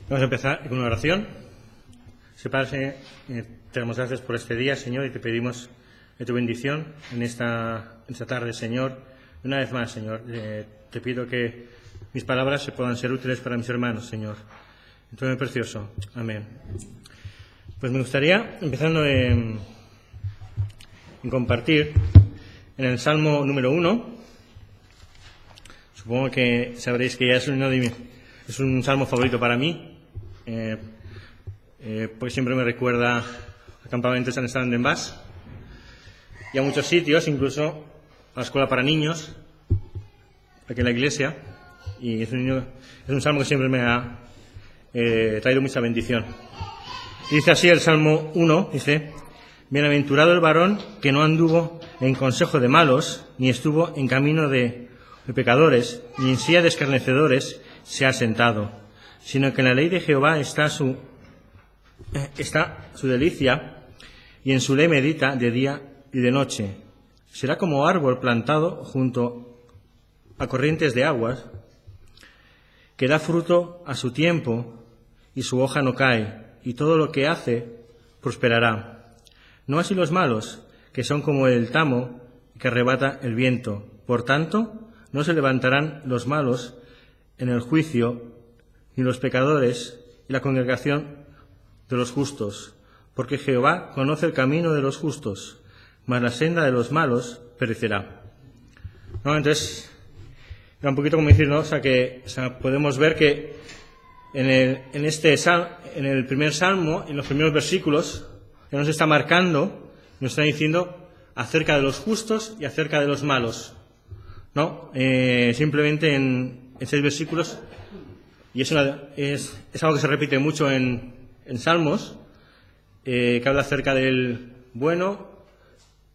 Vamos a empezar con una oración. Padre, te damos gracias por este día, Señor, y te pedimos tu bendición en esta tarde, Señor. Una vez más, Señor, te pido que mis palabras se puedan ser útiles para mis hermanos, Señor. En tu nombre precioso. Amén. Pues me gustaría, empezando en compartir en el Salmo número 1. Supongo que sabréis que ya es un salmo favorito para mí. Pues siempre me recuerda a campamentos en Stand en Bass y a muchos sitios, incluso a la escuela para niños, aquí en la iglesia, y es un salmo que siempre me ha traído mucha bendición. Y dice así el Salmo 1, dice: bienaventurado el varón que no anduvo en consejo de malos, ni estuvo en camino de pecadores, ni en silla de escarnecedores se ha sentado, sino que en la ley de Jehová está su delicia, y en su ley medita de día y de noche. Será como árbol plantado junto a corrientes de aguas, que da fruto a su tiempo, y su hoja no cae, y todo lo que hace prosperará. No así los malos, que son como el tamo que arrebata el viento. Por tanto, no se levantarán los malos en el juicio, ni los pecadores y la congregación de los justos, porque Jehová conoce el camino de los justos, mas la senda de los malos perecerá. ¿No? Entonces, era un poquito como decir, ¿no? Podemos ver que en el primer salmo, en los primeros versículos, que nos está marcando, nos está diciendo acerca de los justos y acerca de los malos, ¿no? Simplemente en 6 versículos, y es algo que se repite mucho en Salmos, que habla acerca del bueno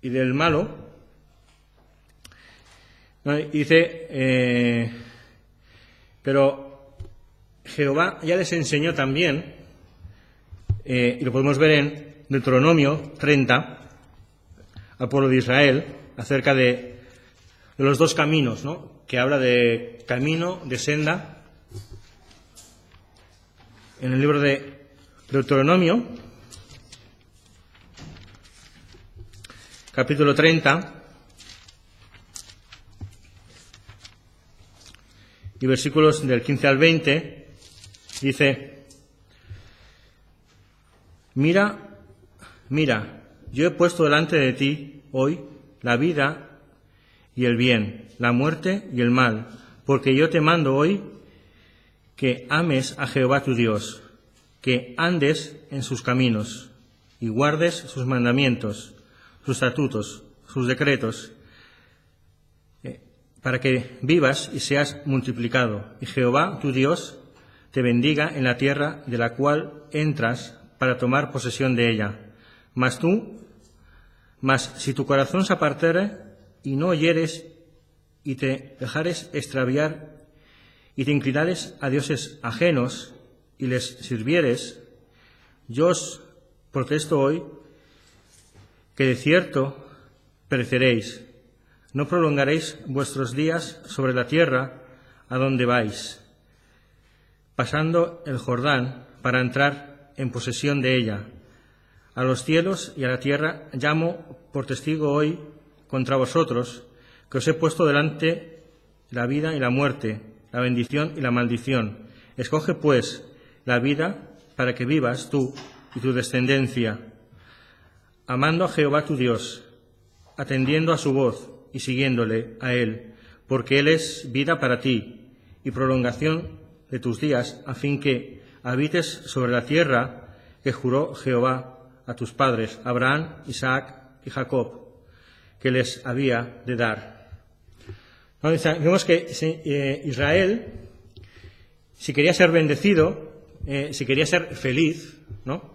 y del malo, ¿no? Y dice, pero Jehová ya les enseñó también, y lo podemos ver en Deuteronomio 30, al pueblo de Israel, acerca de los dos caminos, ¿no? Que habla de camino, de senda. En el libro de Deuteronomio, capítulo 30, y versículos del 15 al 20, dice: Mira, yo he puesto delante de ti hoy la vida y el bien, la muerte y el mal, porque yo te mando hoy que ames a Jehová tu Dios, que andes en sus caminos y guardes sus mandamientos, sus estatutos, sus decretos, para que vivas y seas multiplicado, y Jehová tu Dios te bendiga en la tierra de la cual entras para tomar posesión de ella. Mas si tu corazón se apartare y no oyeres y te dejares extraviar y te inclinares a dioses ajenos y les sirvieres, yo os protesto hoy que de cierto pereceréis. No prolongaréis vuestros días sobre la tierra a donde vais, pasando el Jordán para entrar en posesión de ella. A los cielos y a la tierra llamo por testigo hoy contra vosotros, que os he puesto delante la vida y la muerte, la bendición y la maldición. Escoge, pues, la vida para que vivas tú y tu descendencia, amando a Jehová tu Dios, atendiendo a su voz y siguiéndole a Él, porque Él es vida para ti y prolongación de tus días, a fin que habites sobre la tierra que juró Jehová a tus padres, Abraham, Isaac y Jacob, que les había de dar. Vemos que Israel, si quería ser bendecido, si quería ser feliz, ¿no?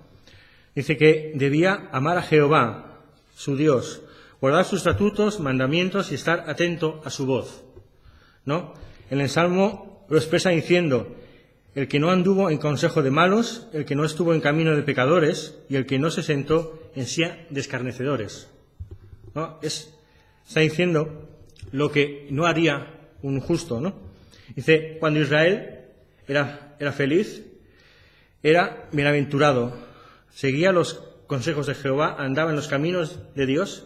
Dice que debía amar a Jehová, su Dios, guardar sus estatutos, mandamientos y estar atento a su voz, ¿no? En el Salmo lo expresa diciendo: el que no anduvo en consejo de malos, el que no estuvo en camino de pecadores y el que no se sentó en silla de escarnecedores, ¿no? Está diciendo lo que no haría un justo, ¿no? Dice, cuando Israel era feliz, era bienaventurado, seguía los consejos de Jehová, andaba en los caminos de Dios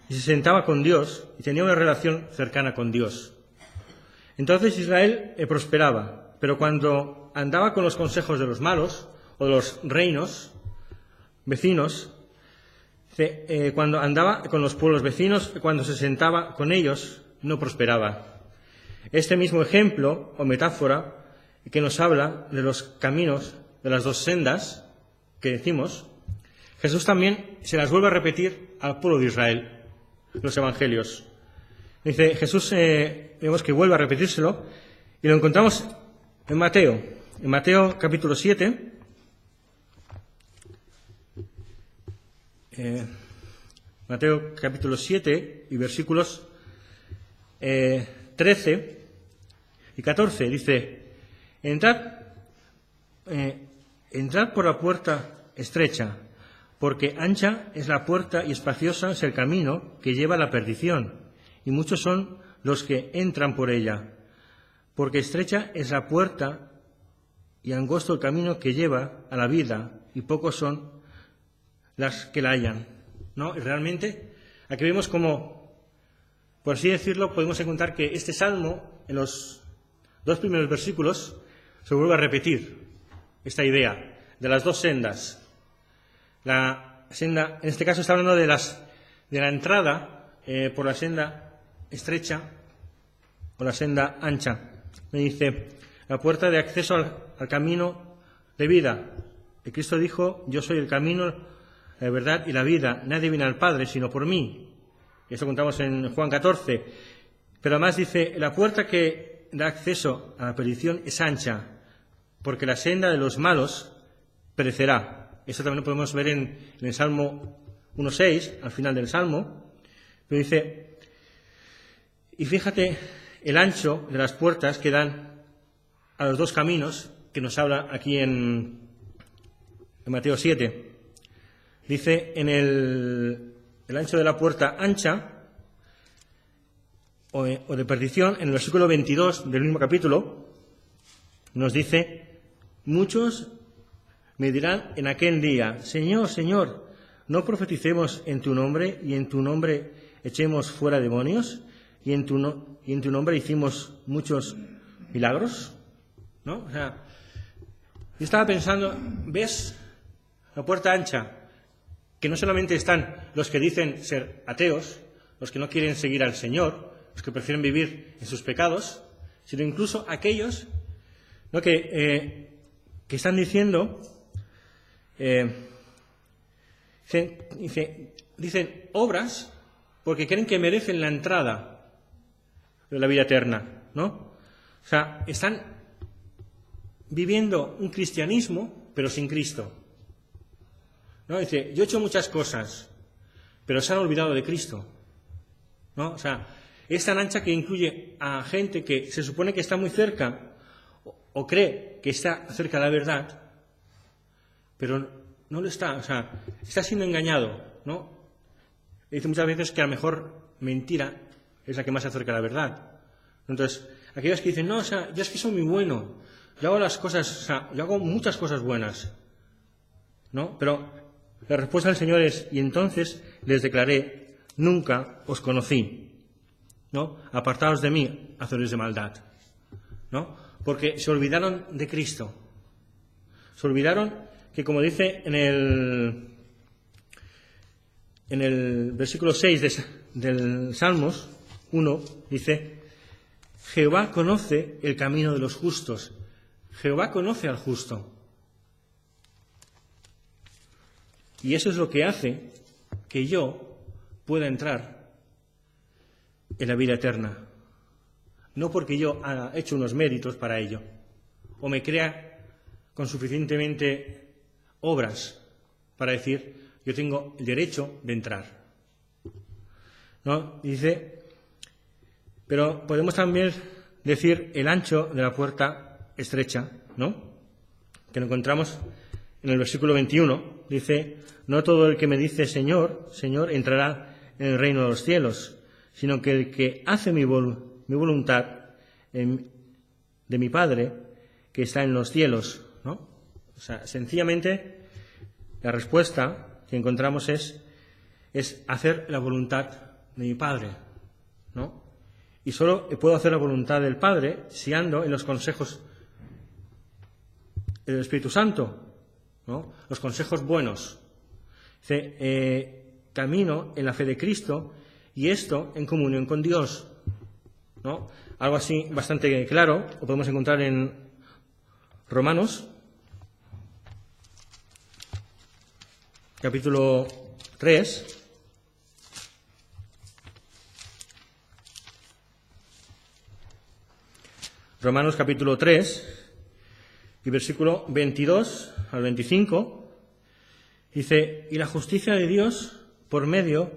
y se sentaba con Dios y tenía una relación cercana con Dios. Entonces Israel prosperaba, pero cuando andaba con los consejos de los malos o de los reinos vecinos, cuando andaba con los pueblos vecinos, cuando se sentaba con ellos, no prosperaba. Este mismo ejemplo o metáfora que nos habla de los caminos, de las dos sendas que decimos, Jesús también se las vuelve a repetir al pueblo de Israel, los evangelios. Dice Jesús, vemos que vuelve a repetírselo, y lo encontramos en Mateo capítulo 7, Mateo capítulo 7 y versículos 13 y 14, dice: entrad por la puerta estrecha, porque ancha es la puerta y espaciosa es el camino que lleva a la perdición, y muchos son los que entran por ella. Porque estrecha es la puerta y angosto el camino que lleva a la vida, y pocos son las que la hallan. ¿No? Y realmente, aquí vemos como, por así decirlo, podemos encontrar que este salmo, en los dos primeros versículos, se vuelve a repetir esta idea de las dos sendas. La senda, en este caso está hablando de la entrada por la senda estrecha o la senda ancha. Me dice, la puerta de acceso al camino de vida. Y Cristo dijo: yo soy el camino, la verdad y la vida. Nadie viene al Padre sino por mí. Y eso contamos en Juan 14. Pero además dice, la puerta que da acceso a la perdición es ancha, porque la senda de los malos perecerá. Eso también lo podemos ver en el Salmo 1.6, al final del Salmo. Pero dice, y fíjate el ancho de las puertas que dan a los dos caminos, que nos habla aquí en Mateo 7. Dice, en el ancho de la puerta ancha o de perdición, en el versículo 22 del mismo capítulo, nos dice: muchos me dirán en aquel día: Señor, Señor, ¿no profeticemos en tu nombre y en tu nombre echemos fuera demonios y en tu nombre hicimos muchos milagros? ¿No? O sea, yo estaba pensando, ¿ves la puerta ancha? Que no solamente están los que dicen ser ateos, los que no quieren seguir al Señor, los que prefieren vivir en sus pecados, sino incluso aquellos, ¿no?, que están diciendo, dicen obras porque creen que merecen la entrada de la vida eterna, ¿no? O sea, están viviendo un cristianismo, pero sin Cristo. ¿No? Dice, yo he hecho muchas cosas, pero se han olvidado de Cristo. ¿No? O sea, es tan ancha que incluye a gente que se supone que está muy cerca o cree que está cerca de la verdad, pero no lo está. O sea, está siendo engañado, ¿no? Dice muchas veces que a lo mejor mentira es la que más se acerca a la verdad. Entonces, aquellos que dicen, no, o sea, yo es que soy muy bueno, yo hago las cosas, o sea, yo hago muchas cosas buenas, ¿no? Pero la respuesta del Señor es, y entonces les declaré, nunca os conocí, ¿no? Apartaos de mí, hacedores de maldad, ¿no? Porque se olvidaron de Cristo. Se olvidaron que, como dice en el versículo 6 del Salmos 1, dice, Jehová conoce el camino de los justos. Jehová conoce al justo. Y eso es lo que hace que yo pueda entrar en la vida eterna. No porque yo haya hecho unos méritos para ello, o me crea con suficientemente obras para decir, yo tengo el derecho de entrar. ¿No? Dice, pero podemos también decir el ancho de la puerta estrecha, ¿no? Que lo encontramos en el versículo 21. Dice, no todo el que me dice Señor, Señor, entrará en el reino de los cielos, sino que el que hace mi voluntad de mi Padre que está en los cielos, ¿no? O sea, sencillamente la respuesta que encontramos es hacer la voluntad de mi Padre, ¿no? Y solo puedo hacer la voluntad del Padre si ando en los consejos del Espíritu Santo, ¿no? Los consejos buenos. Camino en la fe de Cristo y esto en comunión con Dios, ¿no? Algo así bastante claro lo podemos encontrar en Romanos, capítulo 3. Romanos capítulo 3 y versículo 22 al 25, dice, y la justicia de Dios por medio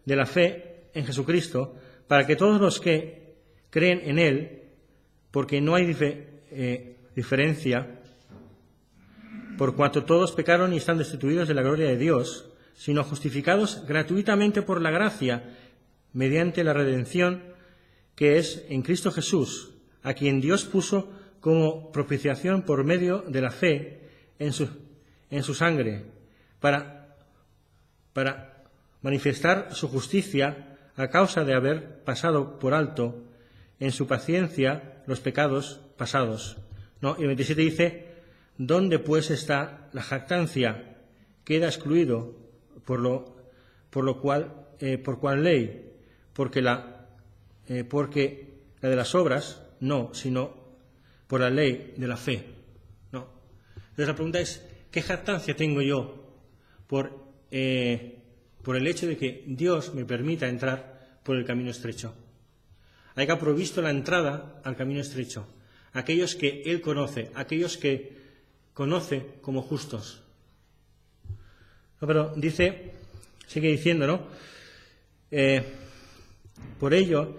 de la fe en Jesucristo, para que todos los que creen en Él, porque no hay diferencia, por cuanto todos pecaron y están destituidos de la gloria de Dios, sino justificados gratuitamente por la gracia, mediante la redención que es en Cristo Jesús, a quien Dios puso como propiciación por medio de la fe en su sangre, para manifestar su justicia a causa de haber pasado por alto en su paciencia los pecados pasados. ¿No? Y el 27 dice, ¿dónde pues está la jactancia? Queda excluido por cual ley, porque la de las obras no, sino por la ley de la fe. No. Entonces la pregunta es, ¿qué jactancia tengo yo por el hecho de que Dios me permita entrar por el camino estrecho? Haya provisto la entrada al camino estrecho, aquellos que Él conoce, aquellos que conoce como justos. No, pero sigue diciendo, ¿no? Por ello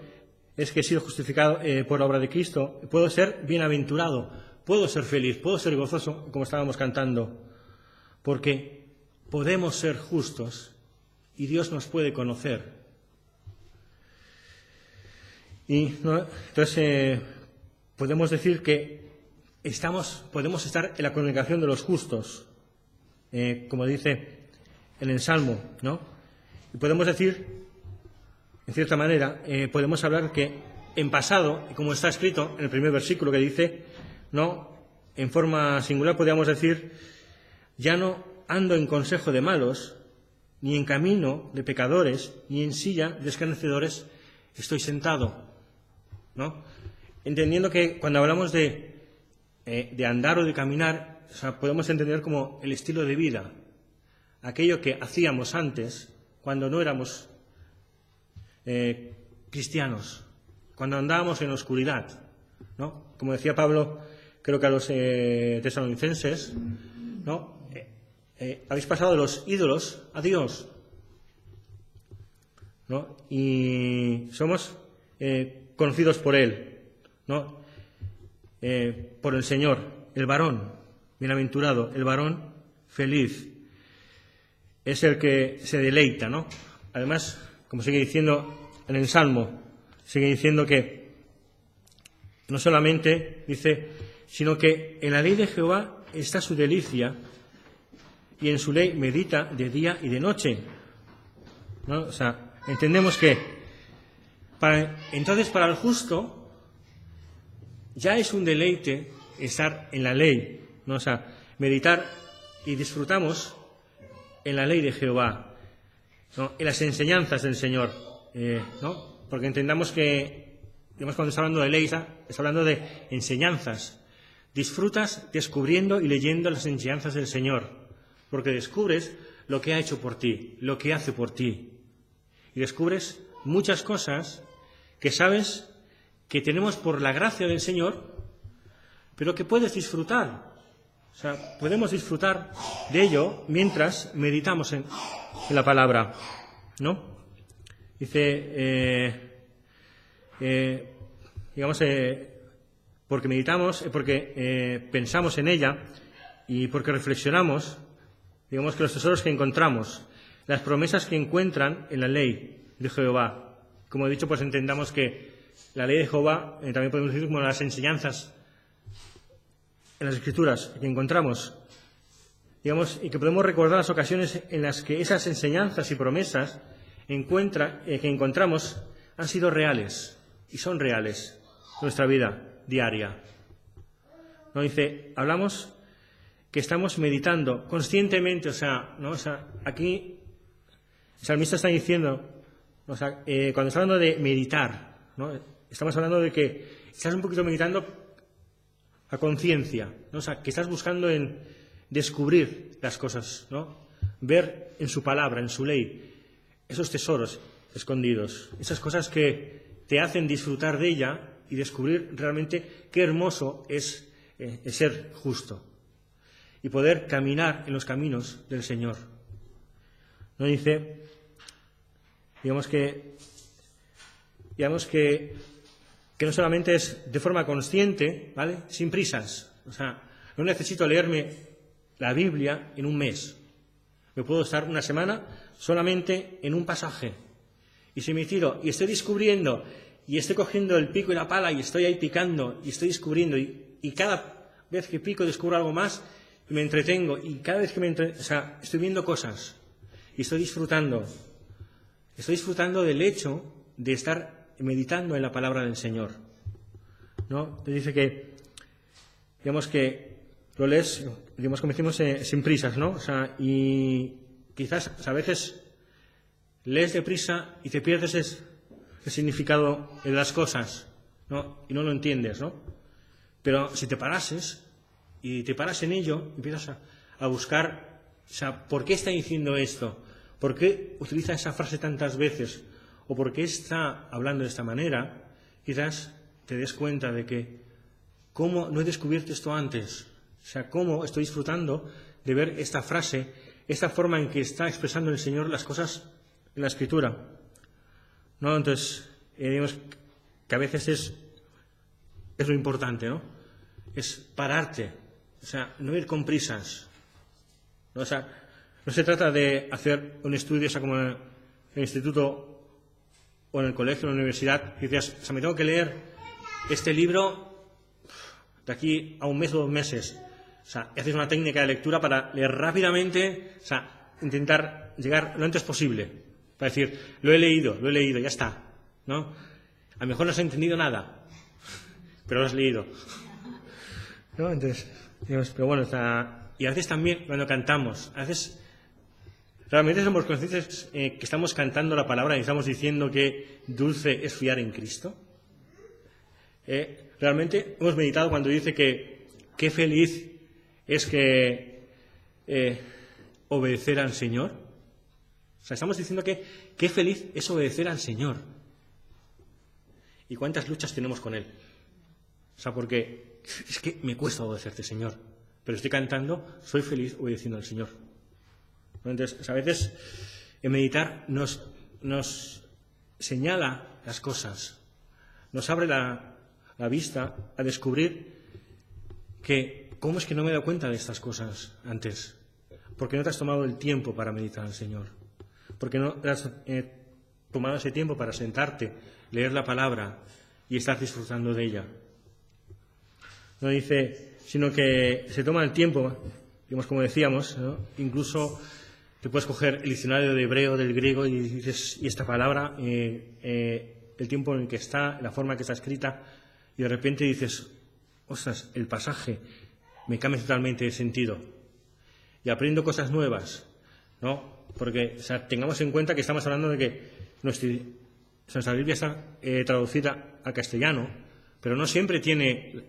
es que he sido justificado por la obra de Cristo, puedo ser bienaventurado, puedo ser feliz, puedo ser gozoso, como estábamos cantando, porque podemos ser justos y Dios nos puede conocer. Y ¿no? Entonces podemos decir que podemos estar en la congregación de los justos, como dice en el Salmo, ¿no? Y podemos decir, en cierta manera, podemos hablar que en pasado, como está escrito en el primer versículo que dice, no, en forma singular podríamos decir, ya no ando en consejo de malos, ni en camino de pecadores, ni en silla de escarnecedores estoy sentado, ¿no? Entendiendo que cuando hablamos de andar o de caminar, o sea, podemos entender como el estilo de vida, aquello que hacíamos antes, cuando no éramos cristianos, cuando andábamos en la oscuridad, ¿no? Como decía Pablo, creo que a los tesalonicenses, ¿no? Habéis pasado de los ídolos a Dios, ¿no? Y somos conocidos por Él, ¿no? Por el Señor, el varón bienaventurado, el varón feliz, es el que se deleita, ¿no? Además, como sigue diciendo en el Salmo, sigue diciendo que no solamente dice, sino que en la ley de Jehová está su delicia y en su ley medita de día y de noche, ¿no? O sea, entendemos que entonces para el justo ya es un deleite estar en la ley, ¿no? O sea, meditar y disfrutamos en la ley de Jehová, ¿no? En las enseñanzas del Señor, ¿no? Porque entendamos que, digamos, cuando está hablando de ley, está hablando de enseñanzas. Disfrutas descubriendo y leyendo las enseñanzas del Señor, porque descubres lo que ha hecho por ti, lo que hace por ti. Y descubres muchas cosas que sabes que tenemos por la gracia del Señor, pero que puedes disfrutar. O sea, podemos disfrutar de ello mientras meditamos en la palabra, ¿no? Dice, porque meditamos, porque pensamos en ella y porque reflexionamos, digamos que los tesoros que encontramos, las promesas que encuentran en la ley de Jehová. Como he dicho, pues entendamos que la ley de Jehová, también podemos decir como las enseñanzas en las Escrituras que encontramos, digamos, y que podemos recordar las ocasiones en las que esas enseñanzas y promesas que encontramos han sido reales y son reales en nuestra vida diaria. ¿No? Dice, hablamos que estamos meditando conscientemente, aquí el salmista está diciendo, cuando está hablando de meditar, ¿no? Estamos hablando de que estás un poquito meditando a conciencia, ¿no? Que estás buscando en descubrir las cosas, ¿no? Ver en su palabra, en su ley, esos tesoros escondidos, esas cosas que te hacen disfrutar de ella y descubrir realmente qué hermoso es ser justo y poder caminar en los caminos del Señor. No dice, digamos que no solamente es de forma consciente, ¿vale? Sin prisas. No necesito leerme la Biblia en un mes. Me puedo estar una semana solamente en un pasaje. Y si me tiro y estoy descubriendo y estoy cogiendo el pico y la pala y estoy ahí picando y estoy descubriendo y cada vez que pico descubro algo más y me entretengo y cada vez que estoy viendo cosas y estoy disfrutando del hecho de estar meditando en la palabra del Señor, ¿no? Te dice que, digamos que lo lees, digamos como decimos, sin prisas, ¿no? Y quizás a veces lees deprisa y te pierdes el significado de las cosas, ¿no? Y no lo entiendes, ¿no? Pero si te parases y te paras en ello, empiezas a buscar, ¿por qué está diciendo esto? ¿Por qué utiliza esa frase tantas veces? ¿O por qué está hablando de esta manera? Quizás te des cuenta de que cómo no he descubierto esto antes. Cómo estoy disfrutando de ver esta frase, esta forma en que está expresando el Señor las cosas en la Escritura. ¿No? Entonces, digamos que a veces es lo importante, ¿no? Es pararte, no ir con prisas. ¿No? No se trata de hacer un estudio, como en el instituto o en el colegio, en la universidad, y dices, me tengo que leer este libro de aquí a un mes o 2 meses. Y haces una técnica de lectura para leer rápidamente, intentar llegar lo antes posible, para decir, lo he leído, ya está, ¿no? A lo mejor no has entendido nada, pero lo has leído, ¿no? Entonces, digamos, pero bueno, y a veces también cuando cantamos, a veces realmente somos conscientes que estamos cantando la palabra y estamos diciendo que dulce es fiar en Cristo. Realmente hemos meditado cuando dice que qué feliz es que obedecer al Señor. Estamos diciendo que qué feliz es obedecer al Señor. ¿Y cuántas luchas tenemos con Él? Porque es que me cuesta obedecerte, Señor, pero estoy cantando, soy feliz obedeciendo al Señor. Entonces, a veces en meditar nos señala las cosas, nos abre la vista a descubrir que cómo es que no me he dado cuenta de estas cosas antes, porque no te has tomado el tiempo para meditar al Señor, porque no te has tomado ese tiempo para sentarte, leer la palabra y estar disfrutando de ella. No dice, sino que se toma el tiempo, digamos, como decíamos, ¿no? Incluso te puedes coger el diccionario de hebreo, del griego, y dices, y esta palabra, el tiempo en el que está, la forma en que está escrita, y de repente dices, ostras, el pasaje me cambia totalmente de sentido. Y aprendo cosas nuevas, ¿no? Porque tengamos en cuenta que estamos hablando de que nuestra Biblia está traducida al castellano, pero no siempre tiene,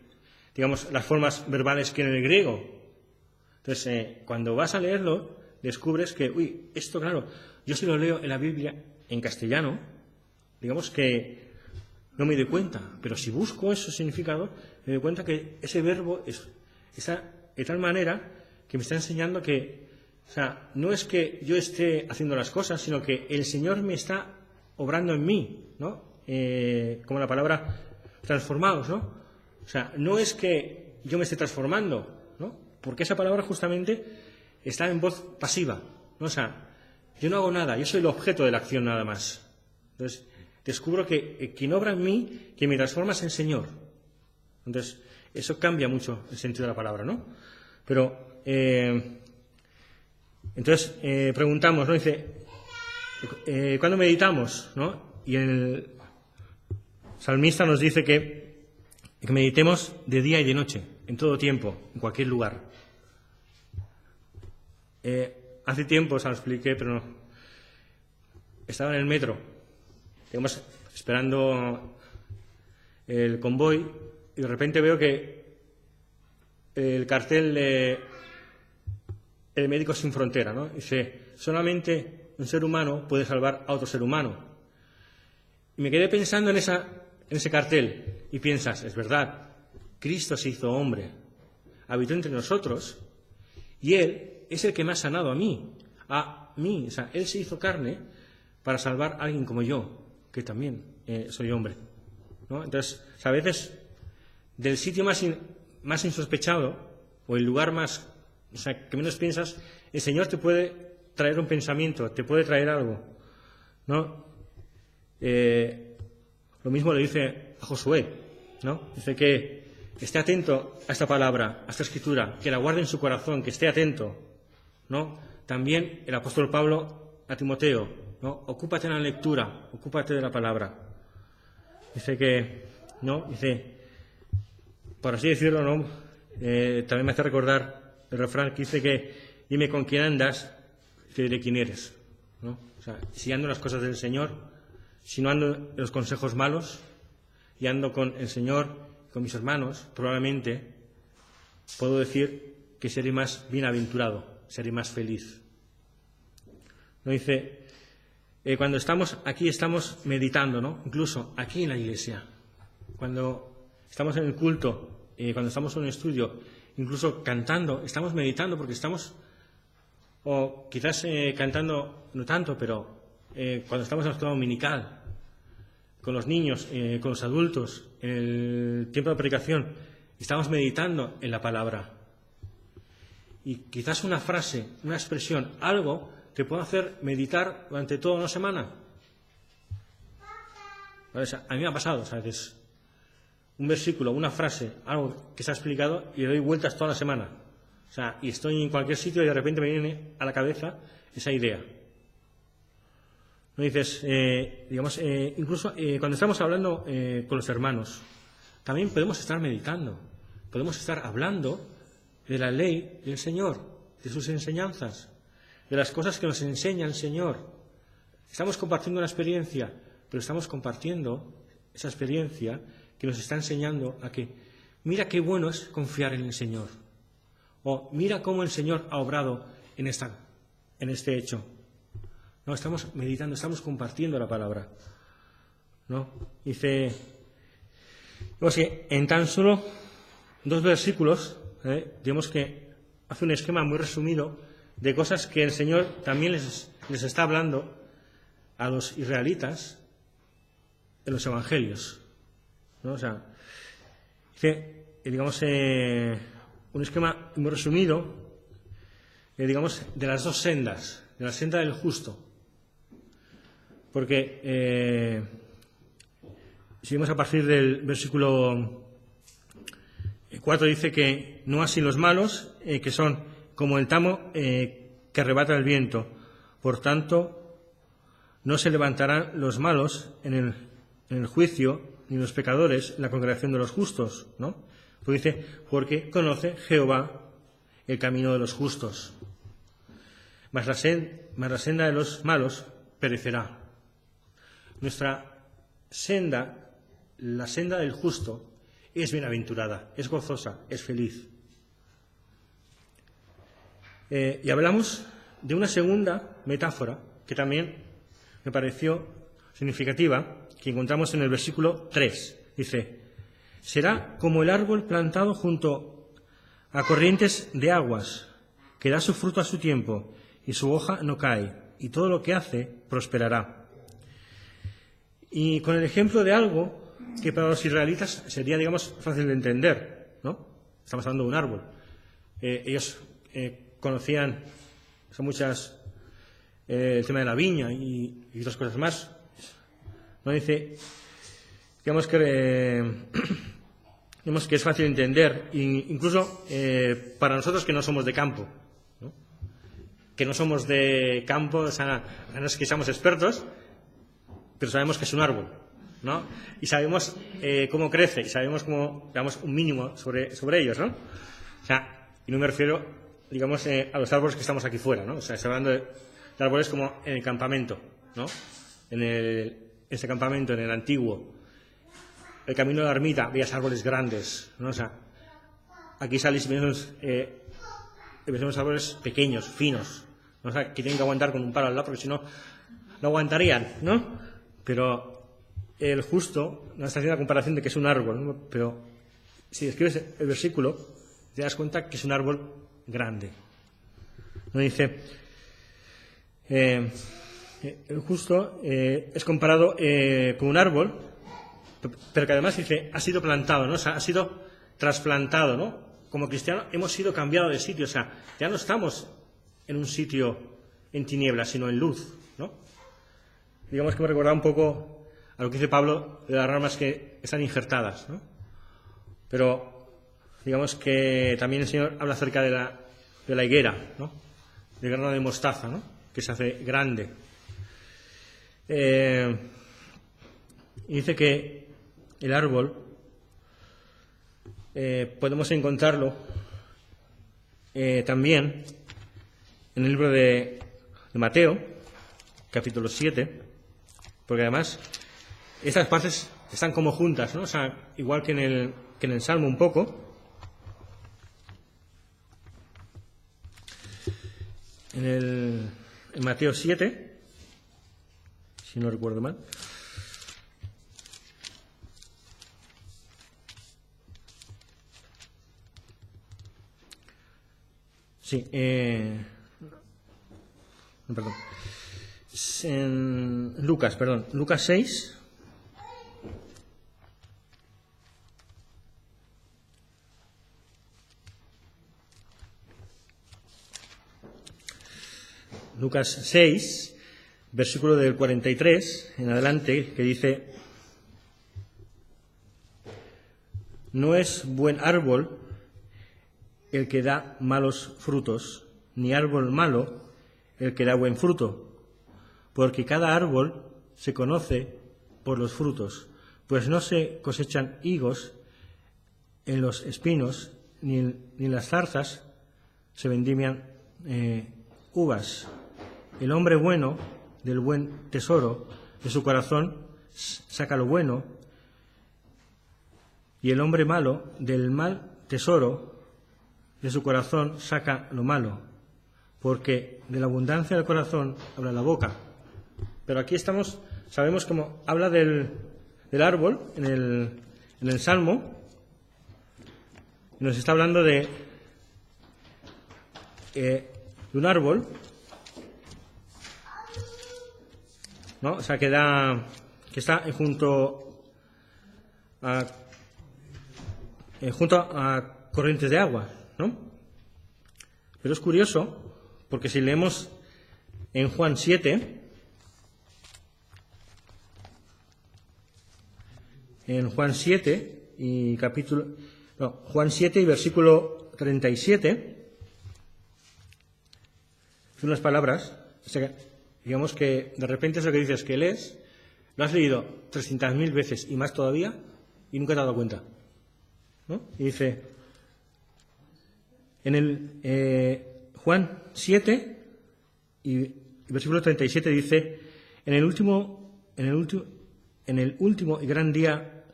digamos, las formas verbales que en el griego. Entonces, cuando vas a leerlo, descubres que, esto, claro, yo si lo leo en la Biblia en castellano, digamos que no me doy cuenta, pero si busco ese significado, me doy cuenta que ese verbo está de tal manera que me está enseñando que, no es que yo esté haciendo las cosas, sino que el Señor me está obrando en mí, ¿no? Como la palabra transformados, ¿no? No es que yo me esté transformando, ¿no? Porque esa palabra justamente está en voz pasiva, ¿no? Yo no hago nada, yo soy el objeto de la acción nada más. Entonces, descubro que quien obra en mí, quien me transforma es el Señor. Entonces, eso cambia mucho el sentido de la palabra, ¿no? Pero Entonces, preguntamos, ¿no? Dice, ¿cuándo meditamos? ¿No? Y el salmista nos dice que meditemos de día y de noche, en todo tiempo, en cualquier lugar. Hace tiempo os lo expliqué, pero no. Estaba en el metro, digamos, esperando el convoy, y de repente veo que el cartel de el Médicos Sin Frontera, ¿no? Dice, solamente un ser humano puede salvar a otro ser humano. Y me quedé pensando en ese cartel, y piensas, es verdad, Cristo se hizo hombre, habitó entre nosotros, y Él es el que me ha sanado a mí, o sea, Él se hizo carne para salvar a alguien como yo, que también soy hombre, ¿no? Entonces, a veces, del sitio más insospechado, o el lugar más, o sea, que menos piensas, el Señor te puede traer un pensamiento, te puede traer algo, ¿no? Lo mismo le dice a Josué, ¿no? Dice que esté atento a esta palabra, a esta escritura, que la guarde en su corazón, que esté atento, ¿no? También el apóstol Pablo a Timoteo, ¿no? Ocúpate en la lectura, ocúpate de la palabra. Dice que, ¿no? Dice, por así decirlo, ¿no? También me hace recordar el refrán que dice que dime con quién andas, te diré quién eres, ¿no? O sea, si ando en las cosas del Señor, si no ando en los consejos malos y ando con el Señor, con mis hermanos, probablemente puedo decir que seré más bienaventurado, seré más feliz. ¿No? Dice, cuando estamos aquí estamos meditando, ¿no? Incluso aquí en la iglesia, cuando estamos en el culto, cuando estamos en un estudio, incluso cantando, estamos meditando porque estamos, o quizás cantando no tanto, pero cuando estamos en la escuela dominical, con los niños, con los adultos, en el tiempo de predicación, estamos meditando en la palabra. Y quizás una frase, una expresión, algo te puede hacer meditar durante toda una semana. O sea, a mí me ha pasado, ¿sabes? Un versículo, una frase, algo que se ha explicado y le doy vueltas toda la semana. O sea, y estoy en cualquier sitio y de repente me viene a la cabeza esa idea. ¿No? Dices, digamos, incluso cuando estamos hablando con los hermanos, también podemos estar meditando, podemos estar hablando de la ley del Señor, de sus enseñanzas, de las cosas que nos enseña el Señor. Estamos compartiendo una experiencia, pero estamos compartiendo esa experiencia que nos está enseñando a que mira qué bueno es confiar en el Señor, o mira cómo el Señor ha obrado en este hecho. No, estamos meditando, estamos compartiendo la palabra, ¿no? Dice, digamos que en tan solo 2 versículos, digamos que hace un esquema muy resumido de cosas que el Señor también les está hablando a los israelitas en los evangelios, ¿no? O sea, dice, digamos, un esquema muy resumido, digamos, de las 2 sendas, de la senda del justo. Porque si vemos a partir del versículo 4 dice que no así los malos, que son como el tamo que arrebata el viento. Por tanto, no se levantarán los malos en el juicio, ni los pecadores en la congregación de los justos, ¿no? Pues dice, porque conoce Jehová el camino de los justos. Mas la senda de los malos perecerá. Nuestra senda, la senda del justo, es bienaventurada, es gozosa, es feliz. Y hablamos de una segunda metáfora que también me pareció significativa, que encontramos en el versículo 3. Dice, será como el árbol plantado junto a corrientes de aguas, que da su fruto a su tiempo, y su hoja no cae, y todo lo que hace prosperará. Y con el ejemplo de algo que para los israelitas sería, digamos, fácil de entender, ¿no? Estamos hablando de un árbol. Ellos conocían, son muchas, el tema de la viña y otras cosas más. ¿No? Dice, digamos que es fácil de entender, incluso para nosotros que no somos de campo, ¿no? que no somos de campo, o sea, no es que seamos expertos, pero sabemos que es un árbol, ¿no? Y sabemos cómo crece, y sabemos cómo, digamos, un mínimo sobre ellos, ¿no? O sea, y no me refiero, digamos, a los árboles que estamos aquí fuera, ¿no? O sea, estoy hablando de árboles como en el campamento, ¿no? En este campamento, en el antiguo, el camino de la ermita, veías árboles grandes, ¿no? O sea, aquí salís y vemos árboles pequeños, finos, ¿no? O sea, que tienen que aguantar con un palo al lado, porque si no, no aguantarían, ¿no? Pero el justo no está haciendo la comparación de que es un árbol, ¿no? Pero si escribes el versículo, te das cuenta que es un árbol grande. ¿No? Dice, el justo es comparado con un árbol, pero que además dice, ha sido plantado, ¿no? O sea, ha sido trasplantado, ¿no? Como cristianos hemos sido cambiados de sitio, o sea, ya no estamos en un sitio en tinieblas, sino en luz, ¿no? Digamos que me recordaba un poco a lo que dice Pablo de las ramas que están injertadas, ¿no? Pero digamos que también el Señor habla acerca de la higuera, ¿no? Del grano de mostaza, ¿no? Que se hace grande. Y dice que el árbol podemos encontrarlo también en el libro de Mateo, capítulo 7, porque además estas partes están como juntas, ¿no? O sea, igual que en el Salmo un poco. En Mateo 7, si no recuerdo mal. Sí, perdón. En Lucas 6. Lucas 6, versículo del 43 en adelante, que dice: no es buen árbol el que da malos frutos, ni árbol malo el que da buen fruto, porque cada árbol se conoce por los frutos, pues no se cosechan higos en los espinos, ni en las zarzas se vendimian uvas. El hombre bueno del buen tesoro de su corazón saca lo bueno, y el hombre malo del mal tesoro de su corazón saca lo malo, porque de la abundancia del corazón habla la boca. Pero aquí sabemos cómo habla del árbol en el Salmo, y nos está hablando de un árbol, ¿no? O sea, que está junto a corrientes de agua, ¿no? Pero es curioso, porque si leemos en Juan 7, Juan 7 y versículo 37, son las palabras, o sea, digamos que de repente es lo que dices que lees, lo has leído 300.000 veces y más todavía, y nunca te has dado cuenta, ¿no? Y dice, en el Juan 7 y versículo 37 dice: en el último y gran día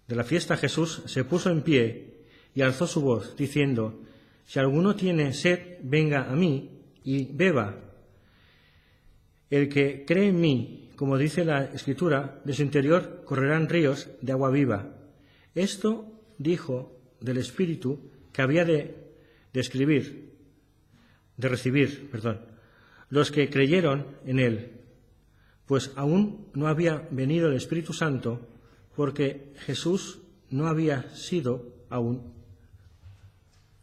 de la fiesta, Jesús se puso en pie y alzó su voz, diciendo: si alguno tiene sed, venga a mí y beba. El que cree en mí, como dice la Escritura, de su interior correrán ríos de agua viva. Esto dijo del Espíritu que había de recibir los que creyeron en él, pues aún no había venido el Espíritu Santo, porque Jesús no había sido aún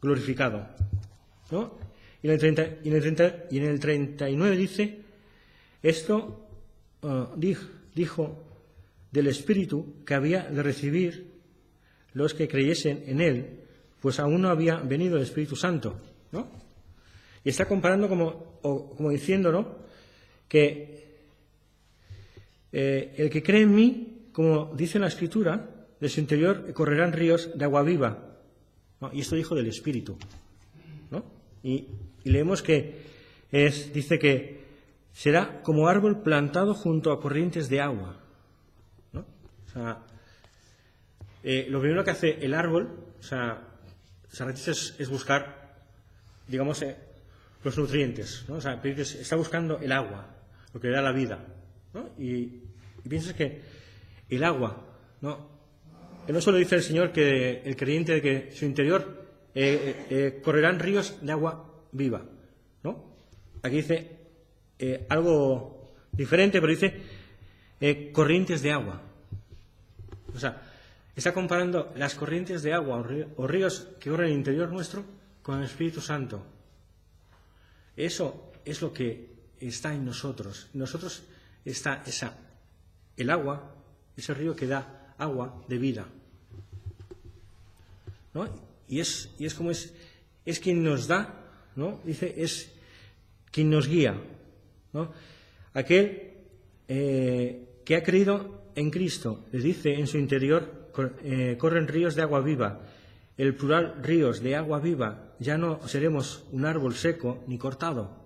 glorificado, ¿no? Y en el 39 dice: esto dijo del Espíritu que había de recibir los que creyesen en él, pues aún no había venido el Espíritu Santo, ¿no? Y está comparando como diciendo, ¿no?, que el que cree en mí, como dice la Escritura, de su interior correrán ríos de agua viva, ¿no? Y esto dijo del Espíritu, ¿no? Y leemos que dice que será como árbol plantado junto a corrientes de agua, ¿no? O sea, lo primero que hace el árbol, o sea, es buscar, digamos, los nutrientes, ¿no? O sea, está buscando el agua, lo que le da la vida, ¿no? Y piensas que el agua, ¿no? Que no solo dice el Señor que el creyente de que su interior correrán ríos de agua viva, ¿no? Aquí dice algo diferente, pero dice corrientes de agua. O sea, está comparando las corrientes de agua o ríos que corren en el interior nuestro con el Espíritu Santo. Eso es lo que está en nosotros. En nosotros está el agua, ese río que da agua de vida, ¿no? Y es como es quien nos da, ¿no? Dice, es quien nos guía, ¿no? Aquel que ha creído en Cristo, le dice, en su interior corren ríos de agua viva. El plural ríos de agua viva, ya no seremos un árbol seco ni cortado,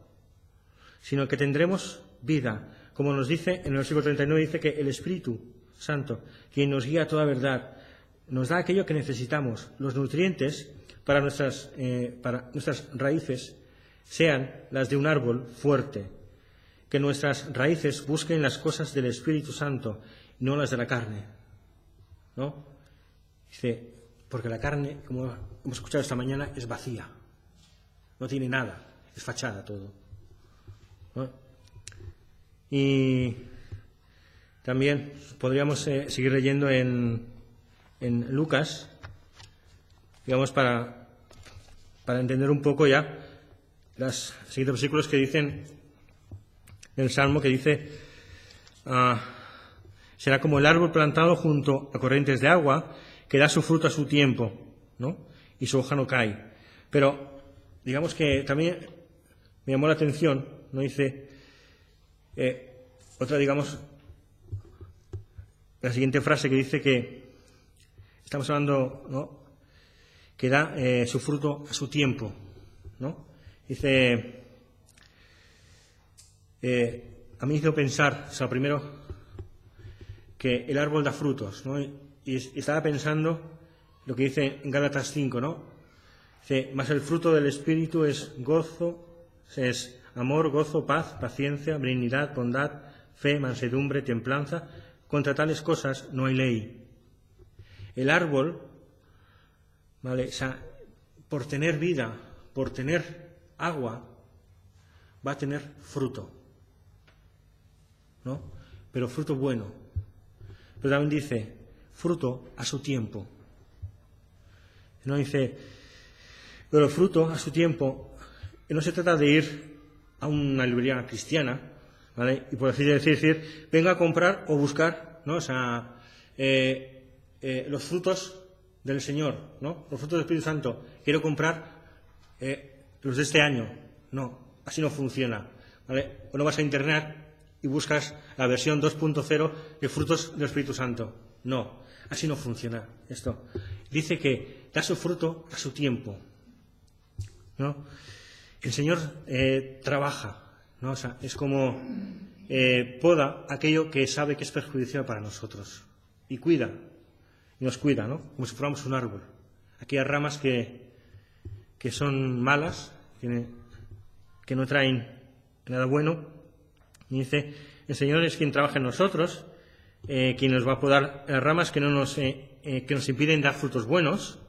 sino que tendremos vida. Como nos dice en el versículo 39, dice que el Espíritu Santo, quien nos guía a toda verdad, nos da aquello que necesitamos, los nutrientes para nuestras raíces sean las de un árbol fuerte, que nuestras raíces busquen las cosas del Espíritu Santo, no las de la carne, ¿no? Dice, porque la carne, como hemos escuchado esta mañana, es vacía, no tiene nada, es fachada todo, ¿no? Y también podríamos seguir leyendo en Lucas, digamos, para entender un poco ya los siguientes versículos que dicen el Salmo, que dice, será como el árbol plantado junto a corrientes de agua, que da su fruto a su tiempo, ¿no? Y su hoja no cae. Pero, digamos que también me llamó la atención, ¿no? Dice, otra, digamos, la siguiente frase que dice que estamos hablando, ¿no?, que da su fruto a su tiempo, ¿no? Dice, a mí me hizo pensar, o sea, primero, que el árbol da frutos, ¿no? Y estaba pensando lo que dice en Gálatas 5, ¿no? Dice, mas el fruto del Espíritu es gozo, es amor, gozo, paz, paciencia, benignidad, bondad, fe, mansedumbre, templanza. Contra tales cosas no hay ley. El árbol, ¿vale?, o sea, por tener vida, por tener agua, va a tener fruto, ¿no? Pero fruto bueno. Pero también dice, fruto a su tiempo. No dice, pero fruto a su tiempo, no se trata de ir a una librería cristiana, ¿vale?, y por así decir, venga a comprar o buscar, ¿no?, o sea, los frutos del Señor, ¿no?, los frutos del Espíritu Santo. Quiero comprar los de este año. No, así no funciona, ¿vale? O no vas a Internet y buscas la versión 2.0 de frutos del Espíritu Santo. No, así no funciona esto. Dice que da su fruto a su tiempo, ¿no? El Señor trabaja, ¿no? O sea, es como poda aquello que sabe que es perjudicial para nosotros y cuida, y nos cuida, ¿no? Como si fuéramos un árbol. Aquellas ramas que son malas, que no traen nada bueno. Y dice, el Señor es quien trabaja en nosotros, quien nos va a podar las ramas que nos impiden dar frutos buenos,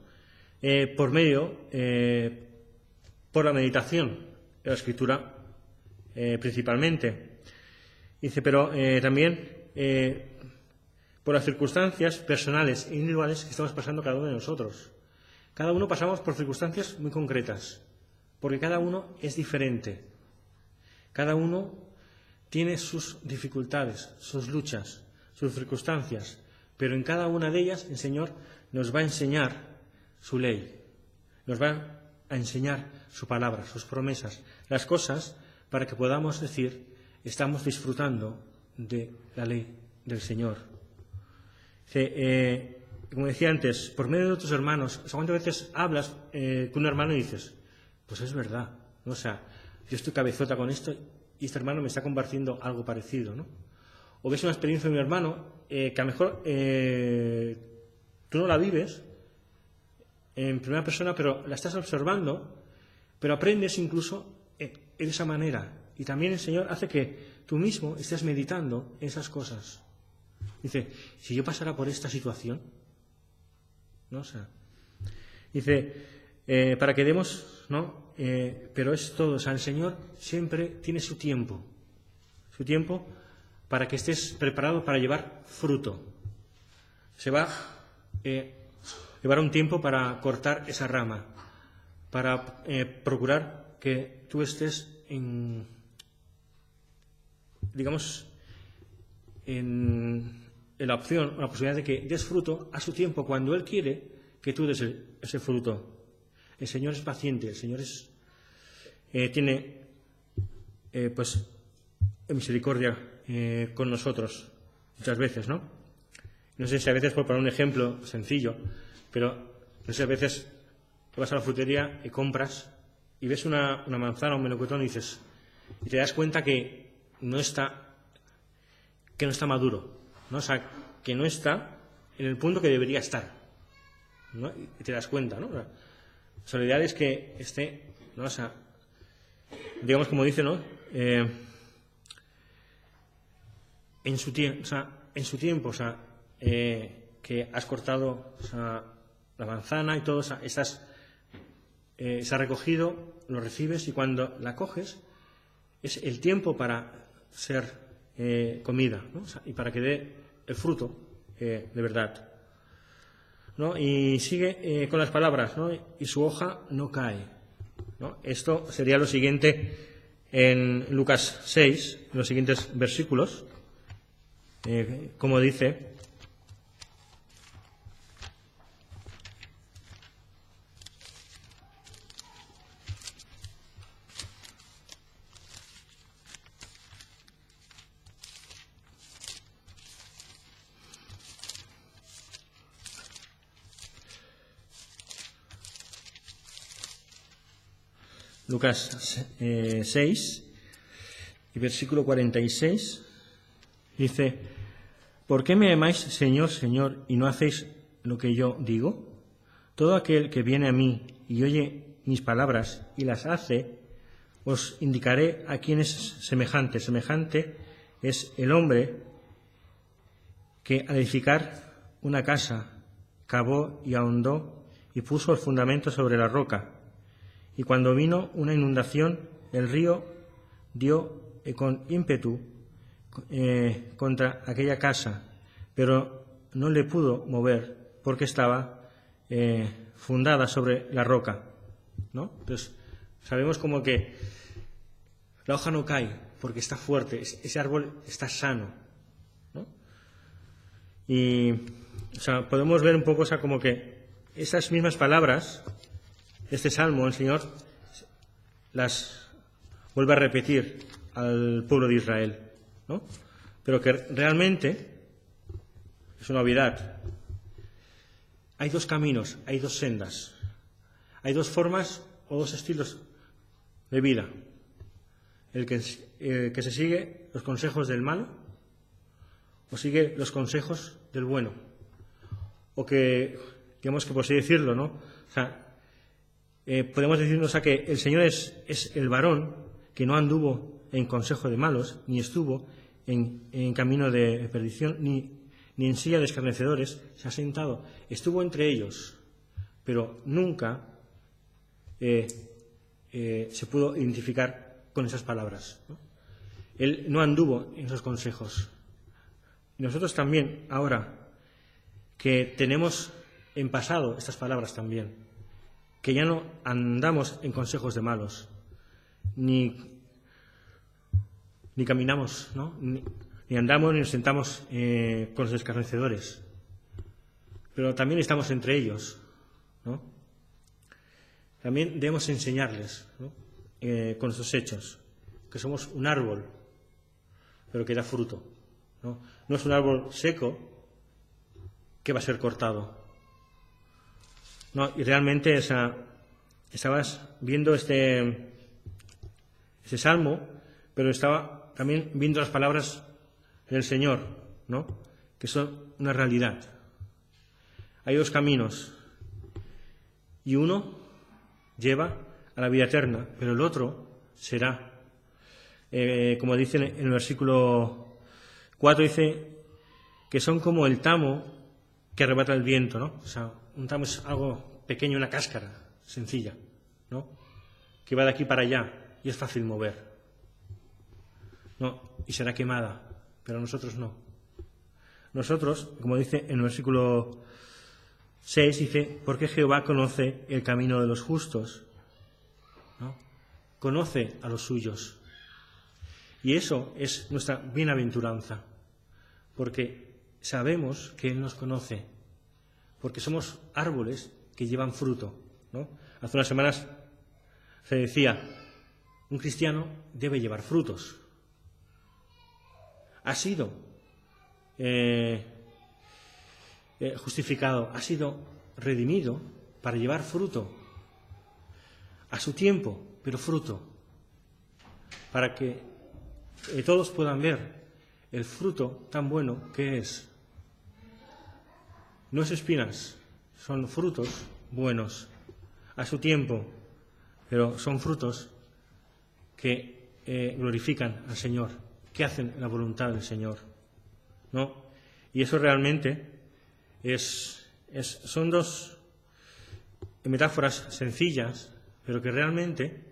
por la meditación de la Escritura, principalmente. Dice, pero también por las circunstancias personales e individuales que estamos pasando cada uno de nosotros. Cada uno pasamos por circunstancias muy concretas, porque cada uno es diferente. Cada uno tiene sus dificultades, sus luchas, sus circunstancias, pero en cada una de ellas el Señor nos va a enseñar su ley, nos va a enseñar su palabra, sus promesas, las cosas para que podamos decir, estamos disfrutando de la ley del Señor. Como decía antes, por medio de otros hermanos, ¿cuántas veces hablas con un hermano y dices, pues es verdad, ¿no? O sea, yo estoy cabezota con esto y este hermano me está compartiendo algo parecido, ¿no? O ves una experiencia de un hermano que a lo mejor tú no la vives en primera persona, pero la estás observando, pero aprendes incluso de esa manera. Y también el Señor hace que tú mismo estés meditando en esas cosas. Dice, si yo pasara por esta situación, ¿no? O sea, dice, para que demos, ¿no? Pero es todo, o sea, el Señor siempre tiene su tiempo para que estés preparado para llevar fruto. Se va llevar un tiempo para cortar esa rama, para procurar que tú estés en la opción, la posibilidad de que des fruto a su tiempo, cuando Él quiere que tú des ese fruto. El Señor es paciente, el Señor tiene pues misericordia con nosotros muchas veces, ¿no? No sé si a veces, por poner un ejemplo sencillo, pero no sé, a veces vas a la frutería y compras y ves una manzana o un melocotón y te das cuenta que no está maduro, ¿no? O sea, que no está en el punto que debería estar, ¿no? Y te das cuenta, ¿no? O sea, lo ideal es que esté, ¿no? O sea, digamos como dice, ¿no? En su tiempo, o sea, que has cortado, o sea, la manzana y todo, o sea, se ha recogido, lo recibes y cuando la coges es el tiempo para ser comida, ¿no? O sea, y para que dé el fruto de verdad, ¿no? Y sigue con las palabras, ¿no? Y su hoja no cae, ¿no? Esto sería lo siguiente en Lucas 6, los siguientes versículos, como dice: Lucas 6 y versículo 46 dice: ¿por qué me llamáis Señor, Señor, y no hacéis lo que yo digo? Todo aquel que viene a mí y oye mis palabras y las hace, os indicaré a quién es semejante. Semejante es el hombre que al edificar una casa cavó y ahondó y puso el fundamento sobre la roca. Y cuando vino una inundación, el río dio con ímpetu contra aquella casa, pero no le pudo mover porque estaba fundada sobre la roca, ¿no? Entonces, sabemos como que la hoja no cae porque está fuerte, ese árbol está sano, ¿no? Y, o sea, podemos ver un poco, o sea, como que esas mismas palabras, este salmo, el Señor las vuelve a repetir al pueblo de Israel, ¿no? Pero que realmente es una obviedad. Hay dos caminos, hay dos sendas, hay dos formas o dos estilos de vida. El que se sigue los consejos del malo o sigue los consejos del bueno. O que, digamos que por así decirlo, ¿no? O sea, podemos decirnos a que el Señor es el varón que no anduvo en consejo de malos, ni estuvo en camino de perdición, ni en silla de escarnecedores, se ha sentado, estuvo entre ellos, pero nunca se pudo identificar con esas palabras, ¿no? Él no anduvo en esos consejos. Y nosotros también, ahora que tenemos en pasado estas palabras también, que ya no andamos en consejos de malos, ni caminamos, ¿no? Ni andamos ni nos sentamos con los escarnecedores, pero también estamos entre ellos, ¿no? también debemos enseñarles, ¿no? Con sus hechos, que somos un árbol, pero que da fruto, ¿no? No es un árbol seco que va a ser cortado. No, y realmente estabas viendo este salmo, pero estaba también viendo las palabras del Señor, ¿no? Que son una realidad. Hay dos caminos, y uno lleva a la vida eterna, pero el otro será, como dice en el versículo 4, dice que son como el tamo que arrebata el viento, ¿no? O sea, un tamo es algo pequeño, una cáscara sencilla, ¿no? Que va de aquí para allá y es fácil mover, ¿no? Y será quemada, pero nosotros no. Nosotros, como dice en el versículo 6, dice, porque Jehová conoce el camino de los justos, ¿no? Conoce a los suyos. Y eso es nuestra bienaventuranza, porque sabemos que Él nos conoce, porque somos árboles que llevan fruto, ¿no? Hace unas semanas se decía, un cristiano debe llevar frutos. Ha sido justificado, ha sido redimido para llevar fruto a su tiempo, pero fruto, para que todos puedan ver el fruto tan bueno que es. No es espinas, son frutos buenos a su tiempo, pero son frutos que glorifican al Señor, que hacen la voluntad del Señor, ¿no? Y eso realmente son dos metáforas sencillas, pero que realmente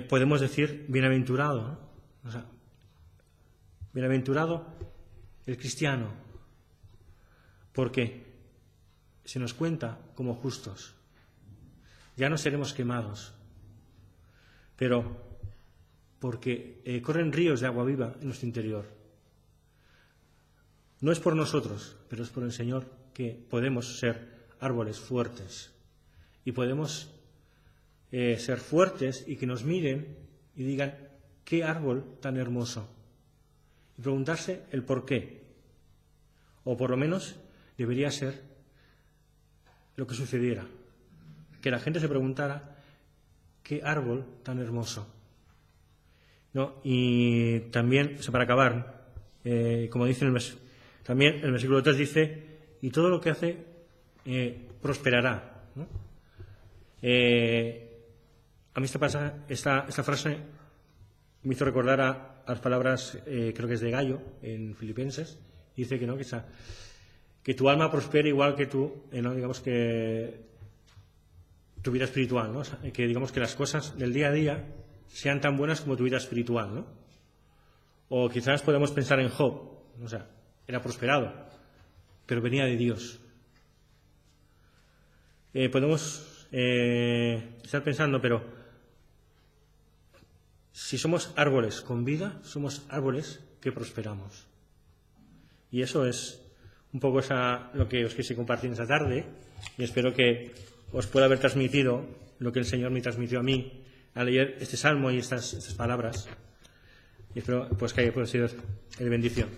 podemos decir bienaventurado, ¿no? O sea, bienaventurado el cristiano, porque se nos cuenta como justos. Ya no seremos quemados, pero porque corren ríos de agua viva en nuestro interior. No es por nosotros, pero es por el Señor que podemos ser árboles fuertes y podemos ser fuertes y que nos miren y digan qué árbol tan hermoso y preguntarse el por qué, o por lo menos debería ser lo que sucediera, que la gente se preguntara qué árbol tan hermoso, ¿no? Y también, para acabar, como dice también el versículo 3 dice, y todo lo que hace prosperará, ¿no? A mí esta frase me hizo recordar a las palabras, creo que es de Gallo, en Filipenses, dice que no, que tu alma prospere igual que ¿no? Digamos que tu vida espiritual, ¿no? O sea, que digamos que las cosas del día a día sean tan buenas como tu vida espiritual, ¿no? O quizás podemos pensar en Job, o sea, era prosperado, pero venía de Dios. Podemos estar pensando, pero si somos árboles con vida, somos árboles que prosperamos. Y eso es un poco lo que os quise compartir esta tarde, y espero que os pueda haber transmitido lo que el Señor me transmitió a mí al leer este salmo y estas palabras. Y espero pues que haya sido de bendición.